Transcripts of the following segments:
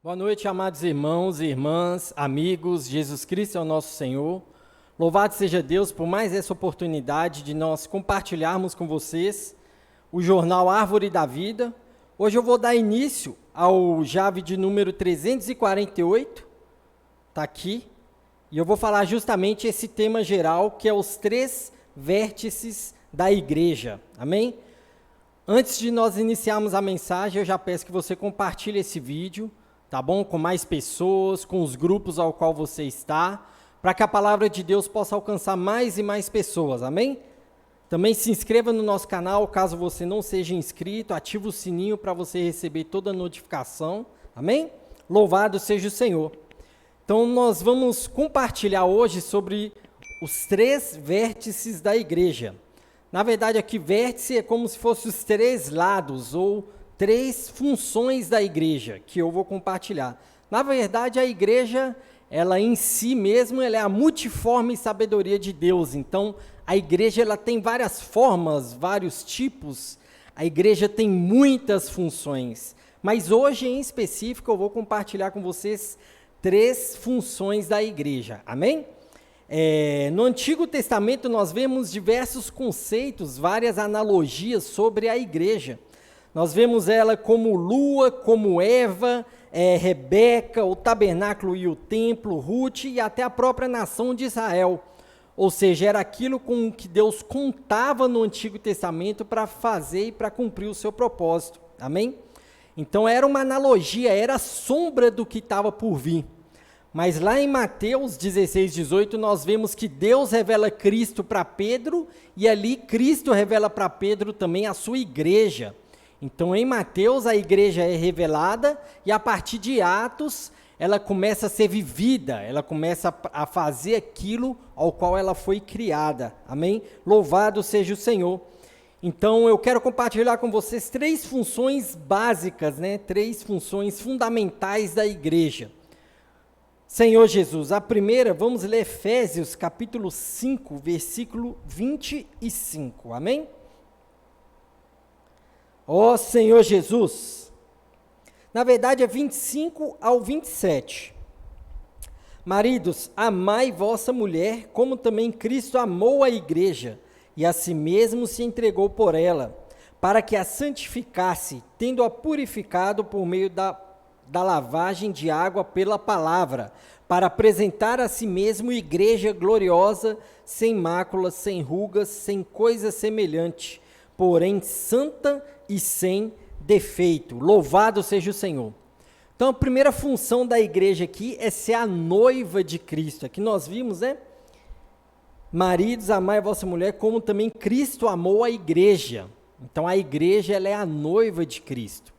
Boa noite, amados irmãos e irmãs, amigos. Jesus Cristo é o nosso Senhor. Louvado seja Deus por mais essa oportunidade de nós compartilharmos com vocês o jornal Árvore da Vida. Hoje eu vou dar início ao JAV de número 348, está aqui, e eu vou falar justamente esse tema geral, que é os 3 vértices da igreja. Amém? Antes de nós iniciarmos a mensagem, eu já peço que você compartilhe esse vídeo, tá bom? Com mais pessoas, com os grupos ao qual você está, para que a palavra de Deus possa alcançar mais e mais pessoas, amém? Também se inscreva no nosso canal, caso você não seja inscrito, ative o sininho para você receber toda a notificação, amém? Louvado seja o Senhor. Então, nós vamos compartilhar hoje sobre os 3 vértices da igreja. Na verdade, aqui, vértice é como se fossem os 3 lados, ou 3 funções da igreja, que eu vou compartilhar. Na verdade, a igreja, ela em si mesmo, ela é a multiforme sabedoria de Deus. Então, a igreja, ela tem várias formas, vários tipos. A igreja tem muitas funções. Mas hoje, em específico, eu vou compartilhar com vocês 3 funções da igreja. Amém? No Antigo Testamento, nós vemos diversos conceitos, várias analogias sobre a igreja. Nós vemos ela como lua, como Eva, Rebeca, o tabernáculo e o templo, Ruth e até a própria nação de Israel. Ou seja, era aquilo com que Deus contava no Antigo Testamento para fazer e para cumprir o seu propósito. Amém? Então era uma analogia, era a sombra do que estava por vir. Mas lá em Mateus 16, 18, nós vemos que Deus revela Cristo para Pedro e ali Cristo revela para Pedro também a sua igreja. Então, em Mateus, a igreja é revelada e, a partir de Atos, ela começa a ser vivida, ela começa a fazer aquilo ao qual ela foi criada. Amém? Louvado seja o Senhor. Então, eu quero compartilhar com vocês 3 funções básicas, 3 funções fundamentais da igreja. Senhor Jesus, a primeira, vamos ler Efésios, capítulo 5, versículo 25. Amém? Ó Senhor Jesus, na verdade é 25 ao 27. Maridos, amai vossa mulher, como também Cristo amou a igreja, e a si mesmo se entregou por ela, para que a santificasse, tendo-a purificado por meio da lavagem de água pela palavra, para apresentar a si mesmo igreja gloriosa, sem mácula, sem rugas, sem coisa semelhante, porém santa e sem defeito. Louvado seja o Senhor. Então, a primeira função da igreja aqui é ser a noiva de Cristo. Aqui nós vimos, Maridos, amai a vossa mulher, como também Cristo amou a igreja. Então, a igreja, ela é a noiva de Cristo.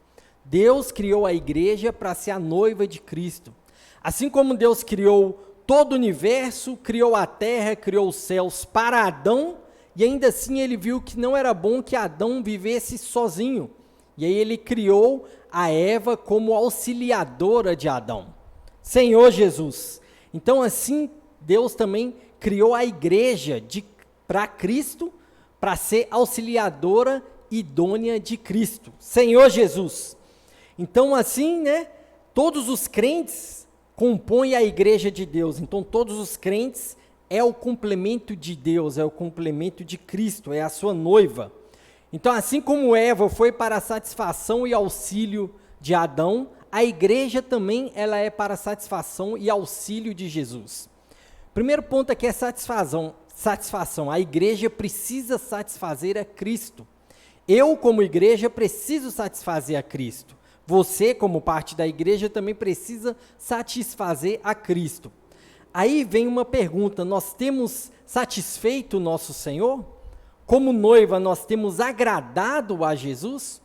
Deus criou a igreja para ser a noiva de Cristo. Assim como Deus criou todo o universo, criou a terra, criou os céus para Adão, e ainda assim ele viu que não era bom que Adão vivesse sozinho. E aí ele criou a Eva como auxiliadora de Adão. Senhor Jesus. Então assim, Deus também criou a igreja para Cristo, para ser auxiliadora idônea de Cristo. Senhor Jesus. Então assim, todos os crentes compõem a igreja de Deus. Então todos os crentes é o complemento de Deus, é o complemento de Cristo, é a sua noiva. Então, assim como Eva foi para a satisfação e auxílio de Adão, a igreja também ela é para a satisfação e auxílio de Jesus. Primeiro ponto aqui é satisfação. A igreja precisa satisfazer a Cristo. Eu, como igreja, preciso satisfazer a Cristo. Você, como parte da igreja, também precisa satisfazer a Cristo. Aí vem uma pergunta, nós temos satisfeito o nosso Senhor? Como noiva, nós temos agradado a Jesus?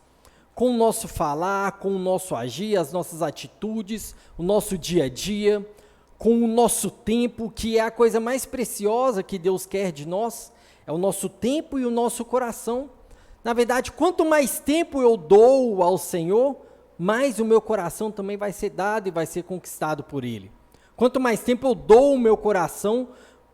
Com o nosso falar, com o nosso agir, as nossas atitudes, o nosso dia a dia, com o nosso tempo, que é a coisa mais preciosa que Deus quer de nós, é o nosso tempo e o nosso coração. Na verdade, quanto mais tempo eu dou ao Senhor, mais o meu coração também vai ser dado e vai ser conquistado por Ele. Quanto mais tempo eu dou o meu coração,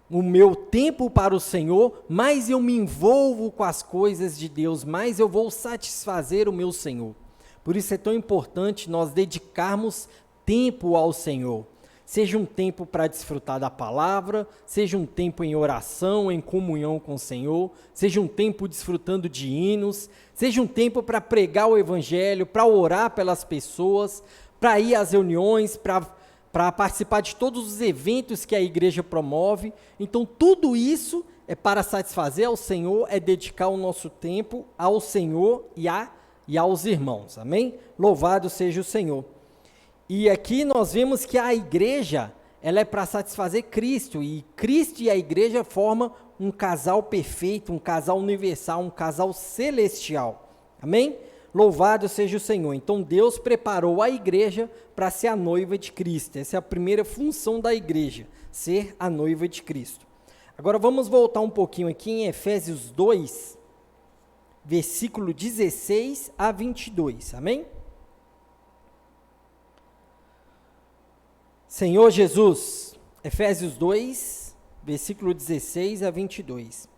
o meu tempo para o Senhor, mais eu me envolvo com as coisas de Deus, mais eu vou satisfazer o meu Senhor. Por isso é tão importante nós dedicarmos tempo ao Senhor. Seja um tempo para desfrutar da palavra, seja um tempo em oração, em comunhão com o Senhor, seja um tempo desfrutando de hinos, seja um tempo para pregar o evangelho, para orar pelas pessoas, para ir às reuniões, para participar de todos os eventos que a igreja promove. Então, tudo isso é para satisfazer ao Senhor, é dedicar o nosso tempo ao Senhor e aos irmãos. Amém? Louvado seja o Senhor. E aqui nós vemos que a igreja, ela é para satisfazer Cristo, e Cristo e a igreja formam um casal perfeito, um casal universal, um casal celestial. Amém? Louvado seja o Senhor. Então Deus preparou a igreja para ser a noiva de Cristo. Essa é a primeira função da igreja, ser a noiva de Cristo. Agora vamos voltar um pouquinho aqui em Efésios 2, versículo 16 a 22. Amém? Senhor Jesus, Efésios 2, versículo 16 a 22.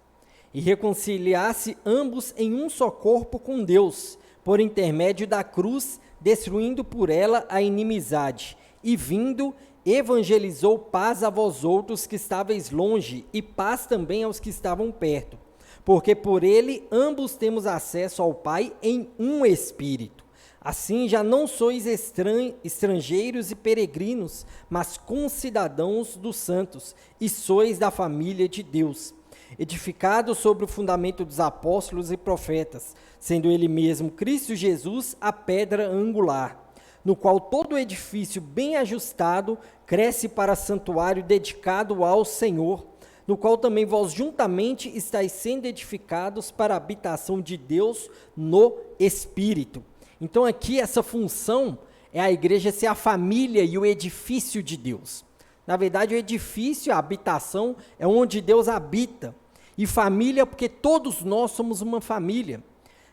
E reconciliasse ambos em um só corpo com Deus, por intermédio da cruz, destruindo por ela a inimizade. E vindo, evangelizou paz a vós outros que estáveis longe, e paz também aos que estavam perto. Porque por ele ambos temos acesso ao Pai em um Espírito. Assim já não sois estrangeiros e peregrinos, mas concidadãos dos santos, e sois da família de Deus, edificados sobre o fundamento dos apóstolos e profetas, sendo ele mesmo Cristo Jesus a pedra angular, no qual todo edifício bem ajustado cresce para santuário dedicado ao Senhor, no qual também vós juntamente estáis sendo edificados para a habitação de Deus no Espírito. Então aqui essa função é a igreja ser a família e o edifício de Deus. Na verdade, o edifício, a habitação, é onde Deus habita. E família, porque todos nós somos uma família.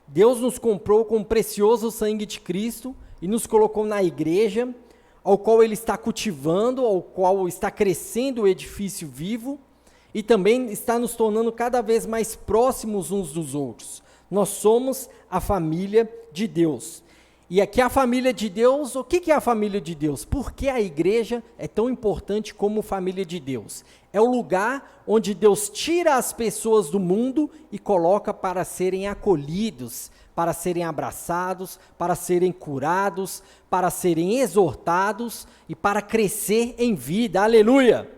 Deus nos comprou com o precioso sangue de Cristo e nos colocou na igreja, ao qual Ele está cultivando, ao qual está crescendo o edifício vivo, e também está nos tornando cada vez mais próximos uns dos outros. Nós somos a família de Deus. E aqui a família de Deus, o que é a família de Deus? Por que a igreja é tão importante como família de Deus? É o lugar onde Deus tira as pessoas do mundo e coloca para serem acolhidos, para serem abraçados, para serem curados, para serem exortados e para crescer em vida. Aleluia!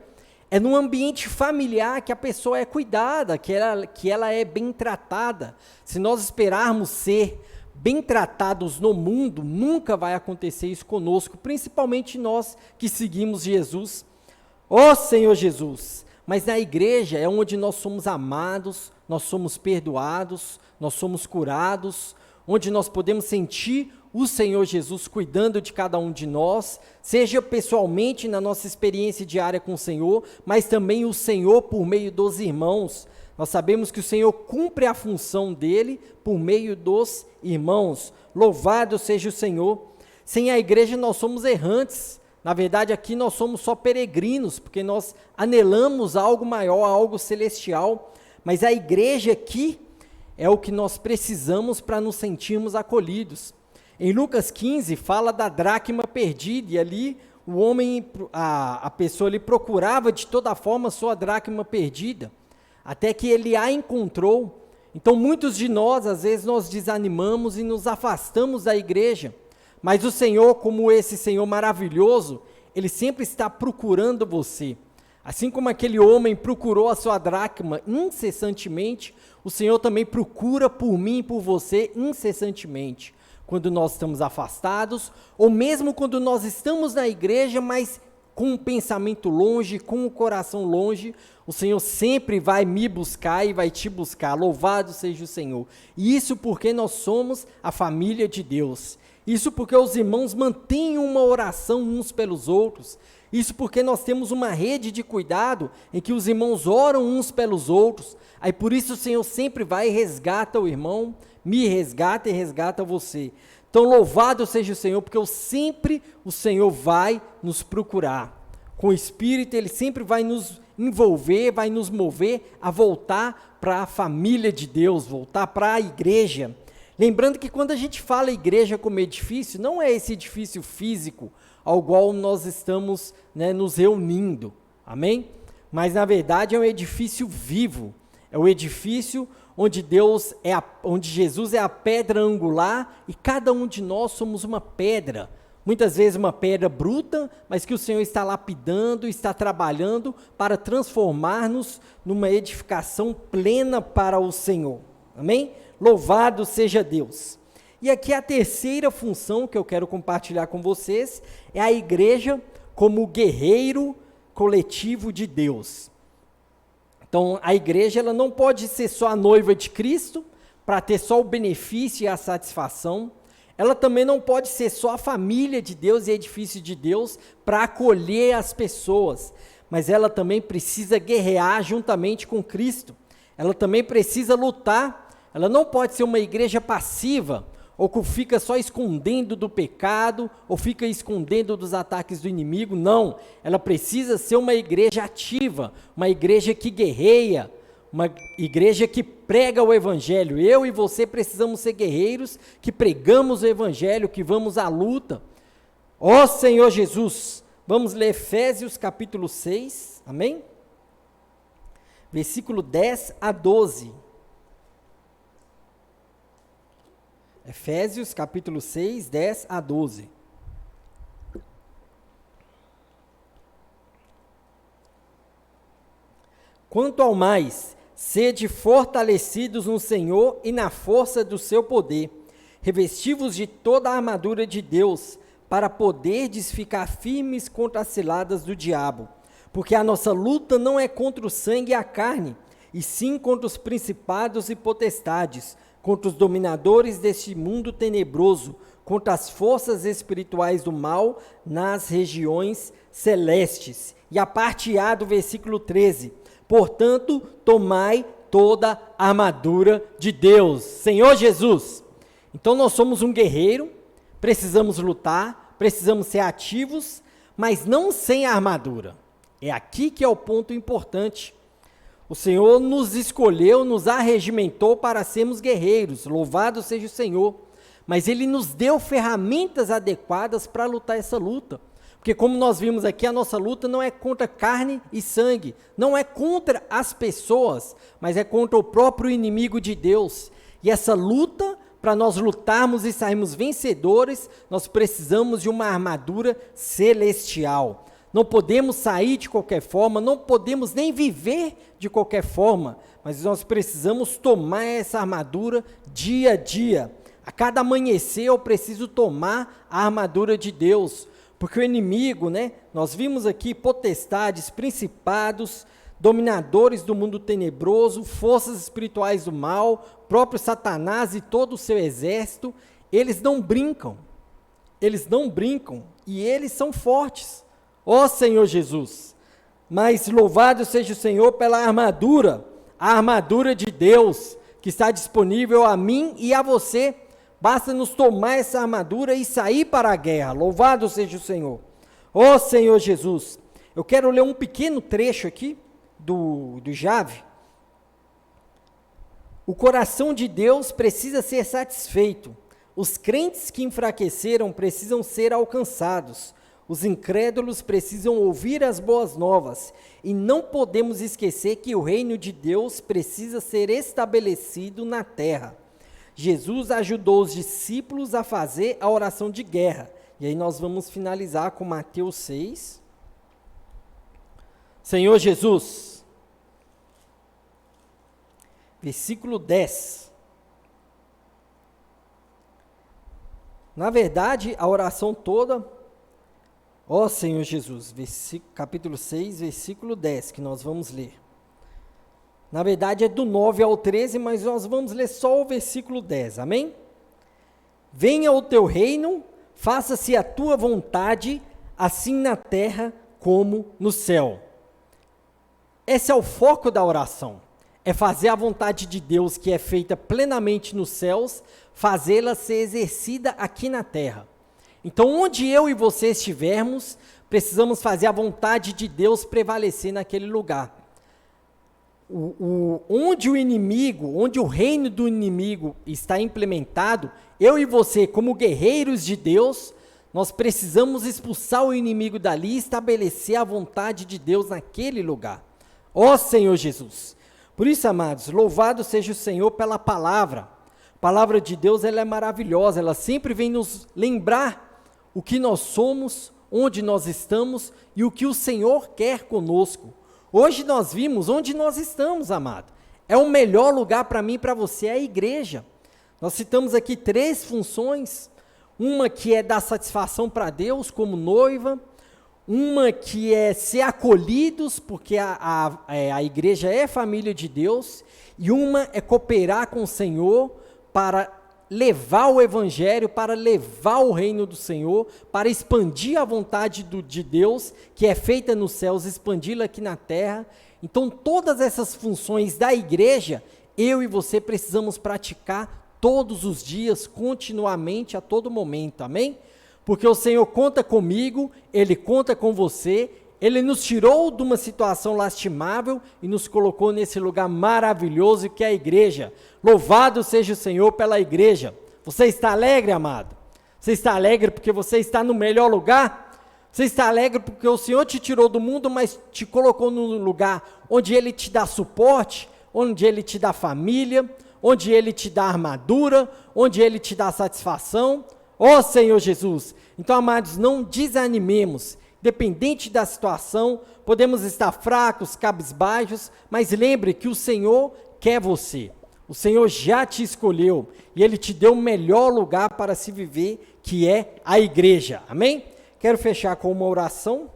É num ambiente familiar que a pessoa é cuidada, que ela é bem tratada. Se nós esperarmos ser bem tratados no mundo, nunca vai acontecer isso conosco, principalmente nós que seguimos Jesus. Ó Senhor Jesus! Mas na igreja é onde nós somos amados, nós somos perdoados, nós somos curados, onde nós podemos sentir o Senhor Jesus cuidando de cada um de nós, seja pessoalmente na nossa experiência diária com o Senhor, mas também o Senhor por meio dos irmãos. Nós sabemos que o Senhor cumpre a função dele por meio dos irmãos. Louvado seja o Senhor. Sem a igreja nós somos errantes. Na verdade, aqui nós somos só peregrinos, porque nós anelamos algo maior, algo celestial. Mas a igreja aqui é o que nós precisamos para nos sentirmos acolhidos. Em Lucas 15, fala da dracma perdida, e ali o homem, a pessoa ali procurava de toda forma sua dracma perdida, até que ele a encontrou. Então muitos de nós, às vezes nós desanimamos e nos afastamos da igreja, mas o Senhor, como esse Senhor maravilhoso, Ele sempre está procurando você. Assim como aquele homem procurou a sua dracma incessantemente, o Senhor também procura por mim e por você incessantemente. Quando nós estamos afastados, ou mesmo quando nós estamos na igreja, mas com o pensamento longe, com o coração longe, o Senhor sempre vai me buscar e vai te buscar. Louvado seja o Senhor. E isso porque nós somos a família de Deus. Isso porque os irmãos mantêm uma oração uns pelos outros. Isso porque nós temos uma rede de cuidado em que os irmãos oram uns pelos outros. Aí por isso o Senhor sempre vai e resgata o irmão, me resgata e resgata você. Então louvado seja o Senhor, porque sempre o Senhor vai nos procurar. Com o Espírito Ele sempre vai nos envolver, vai nos mover a voltar para a família de Deus, voltar para a igreja. Lembrando que quando a gente fala igreja como edifício, não é esse edifício físico ao qual nós estamos, né, nos reunindo, amém? Mas na verdade é um edifício vivo, é o edifício onde onde Jesus é a pedra angular e cada um de nós somos uma pedra. Muitas vezes uma pedra bruta, mas que o Senhor está lapidando, está trabalhando para transformar-nos numa edificação plena para o Senhor. Amém? Louvado seja Deus. E aqui a terceira função que eu quero compartilhar com vocês é a igreja como guerreiro coletivo de Deus. Então, a igreja ela não pode ser só a noiva de Cristo, para ter só o benefício e a satisfação. Ela também não pode ser só a família de Deus e edifício de Deus para acolher as pessoas, mas ela também precisa guerrear juntamente com Cristo. Ela também precisa lutar. Ela não pode ser uma igreja passiva, ou que fica só escondendo do pecado, ou fica escondendo dos ataques do inimigo. Não, ela precisa ser uma igreja ativa, uma igreja que guerreia, uma igreja que prega o evangelho. Eu e você precisamos ser guerreiros, que pregamos o evangelho, que vamos à luta. Ó Senhor Jesus, vamos ler Efésios capítulo 6, amém? Versículo 10 a 12. Efésios capítulo 6, 10 a 12. Quanto ao mais, sede fortalecidos no Senhor e na força do seu poder, revesti-vos de toda a armadura de Deus, para poderdes ficar firmes contra as ciladas do diabo. Porque a nossa luta não é contra o sangue e a carne, e sim contra os principados e potestades, contra os dominadores deste mundo tenebroso, contra as forças espirituais do mal nas regiões celestes. E a parte A do versículo 13. Portanto, tomai toda a armadura de Deus. Senhor Jesus. Então nós somos um guerreiro, precisamos lutar, precisamos ser ativos, mas não sem a armadura. É aqui que é o ponto importante. O Senhor nos escolheu, nos arregimentou para sermos guerreiros, louvado seja o Senhor, mas Ele nos deu ferramentas adequadas para lutar essa luta, porque como nós vimos aqui, a nossa luta não é contra carne e sangue, não é contra as pessoas, mas é contra o próprio inimigo de Deus, e essa luta, para nós lutarmos e sairmos vencedores, nós precisamos de uma armadura celestial. Não podemos sair de qualquer forma, não podemos nem viver de qualquer forma, mas nós precisamos tomar essa armadura dia a dia. A cada amanhecer eu preciso tomar a armadura de Deus, porque o inimigo, né, nós vimos aqui potestades, principados, dominadores do mundo tenebroso, forças espirituais do mal, próprio Satanás e todo o seu exército, eles não brincam, e eles são fortes. Ó Senhor Jesus, mas louvado seja o Senhor pela armadura, a armadura de Deus, que está disponível a mim e a você. Basta nos tomar essa armadura e sair para a guerra. Louvado seja o Senhor. Ó Senhor Jesus, eu quero ler um pequeno trecho aqui do Jave. O coração de Deus precisa ser satisfeito. Os crentes que enfraqueceram precisam ser alcançados. Os incrédulos precisam ouvir as boas novas, e não podemos esquecer que o reino de Deus precisa ser estabelecido na terra. Jesus ajudou os discípulos a fazer a oração de guerra, e aí nós vamos finalizar com Mateus 6. Senhor Jesus, versículo 10. Na verdade, a oração toda... Ó Senhor Jesus, capítulo 6, versículo 10, que nós vamos ler. Na verdade é do 9 ao 13, mas nós vamos ler só o versículo 10, amém? Venha o teu reino, faça-se a tua vontade, assim na terra como no céu. Esse é o foco da oração, é fazer a vontade de Deus que é feita plenamente nos céus, fazê-la ser exercida aqui na terra. Então, onde eu e você estivermos, precisamos fazer a vontade de Deus prevalecer naquele lugar. onde o inimigo, onde o reino do inimigo está implementado, eu e você, como guerreiros de Deus, nós precisamos expulsar o inimigo dali e estabelecer a vontade de Deus naquele lugar. Ó Senhor Jesus! Por isso, amados, louvado seja o Senhor pela palavra. A palavra de Deus, ela é maravilhosa, ela sempre vem nos lembrar o que nós somos, onde nós estamos e o que o Senhor quer conosco. Hoje nós vimos onde nós estamos, amado. É o melhor lugar para mim e para você, é a igreja. Nós citamos aqui 3 funções, uma que é dar satisfação para Deus como noiva, uma que é ser acolhidos, porque a igreja é família de Deus, e uma é cooperar com o Senhor para levar o evangelho, para levar o reino do Senhor, para expandir a vontade de Deus, que é feita nos céus, expandi-la aqui na terra. Então, todas essas funções da igreja, eu e você precisamos praticar todos os dias, continuamente, a todo momento, amém? Porque o Senhor conta comigo, Ele conta com você, Ele nos tirou de uma situação lastimável e nos colocou nesse lugar maravilhoso que é a igreja. Louvado seja o Senhor pela igreja. Você está alegre, amado? Você está alegre porque você está no melhor lugar? Você está alegre porque o Senhor te tirou do mundo, mas te colocou num lugar onde Ele te dá suporte, onde Ele te dá família, onde Ele te dá armadura, onde Ele te dá satisfação? Ó Senhor Jesus! Então, amados, não desanimemos. Independente da situação, podemos estar fracos, cabisbaixos, mas lembre que o Senhor quer você. O Senhor já te escolheu e Ele te deu o melhor lugar para se viver, que é a igreja. Amém? Quero fechar com uma oração.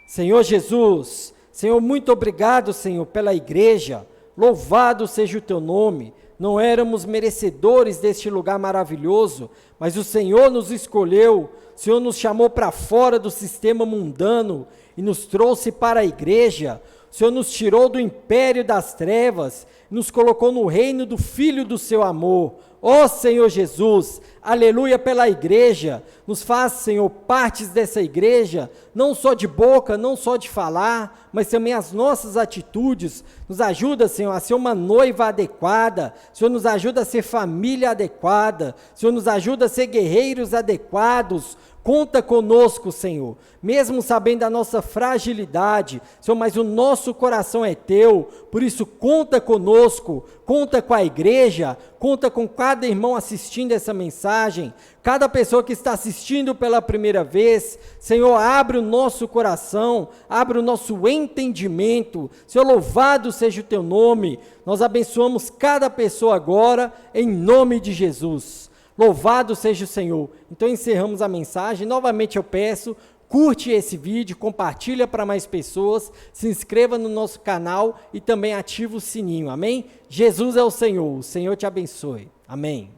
Senhor Jesus, Senhor, muito obrigado, Senhor, pela igreja. Louvado seja o teu nome. Não éramos merecedores deste lugar maravilhoso, mas o Senhor nos escolheu, o Senhor nos chamou para fora do sistema mundano e nos trouxe para a igreja. O Senhor nos tirou do império das trevas, nos colocou no reino do Filho do seu amor. Ó Senhor Jesus, aleluia pela igreja, nos faz, Senhor, partes dessa igreja, não só de boca, não só de falar, mas também as nossas atitudes. Nos ajuda, Senhor, a ser uma noiva adequada, Senhor, nos ajuda a ser família adequada, Senhor, nos ajuda a ser guerreiros adequados. Conta conosco, Senhor, mesmo sabendo da nossa fragilidade, Senhor, mas o nosso coração é teu, por isso conta conosco, conta com a igreja, conta com cada irmão assistindo essa mensagem, cada pessoa que está assistindo pela primeira vez. Senhor, abre o nosso coração, abre o nosso entendimento. Senhor, louvado seja o teu nome. Nós abençoamos cada pessoa agora, em nome de Jesus. Louvado seja o Senhor. Então encerramos a mensagem. Novamente eu peço, curte esse vídeo, compartilha para mais pessoas, se inscreva no nosso canal e também ativa o sininho, amém? Jesus é o Senhor te abençoe, amém.